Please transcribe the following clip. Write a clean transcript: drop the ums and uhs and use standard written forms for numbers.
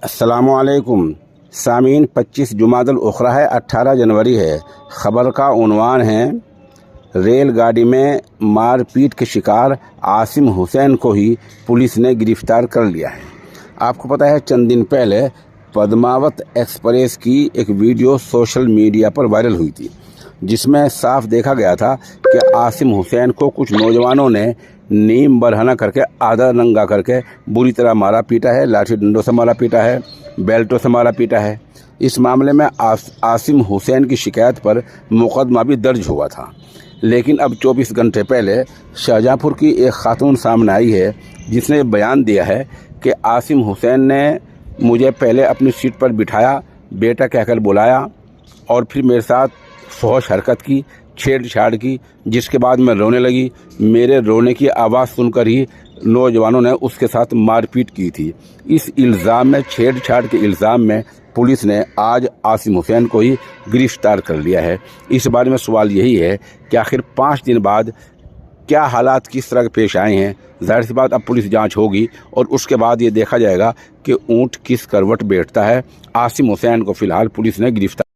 अस्सलामुअलैकुम सामीन 25 जुमादुल उखरा है, 18 जनवरी है। खबर का उन्वान है, रेलगाड़ी में मारपीट के शिकार आसिम हुसैन को ही पुलिस ने गिरफ्तार कर लिया है। आपको पता है, चंद दिन पहले पद्मावत एक्सप्रेस की एक वीडियो सोशल मीडिया पर वायरल हुई थी, जिसमें साफ देखा गया था कि आसिम हुसैन को कुछ नौजवानों ने नीम बरहना करके, आधा नंगा करके बुरी तरह मारा पीटा है। लाठी डंडों से मारा पीटा है, बेल्टों से मारा पीटा है। इस मामले में आसिम हुसैन की शिकायत पर मुकदमा भी दर्ज हुआ था, लेकिन अब 24 घंटे पहले शाहजहाँपुर की एक खातून सामने आई है, जिसने बयान दिया है कि आसिम हुसैन ने मुझे पहले अपनी सीट पर बिठाया, बेटा कहकर बुलाया और फिर मेरे साथ फौश हरकत की, छेड़छाड़ की, जिसके बाद मैं रोने लगी। मेरे रोने की आवाज़ सुनकर ही नौजवानों ने उसके साथ मारपीट की थी। इस इल्ज़ाम में, छेड़छाड़ के इल्ज़ाम में पुलिस ने आज आसिम हुसैन को ही गिरफ्तार कर लिया है। इस बारे में सवाल यही है कि आखिर 5 दिन बाद क्या हालात किस तरह पेश आए हैं। जाहिर सी बात, अब पुलिस जांच होगी और उसके बाद ये देखा जाएगा कि ऊँट किस करवट बैठता है। आसिम हुसैन को फ़िलहाल पुलिस ने गिरफ्तार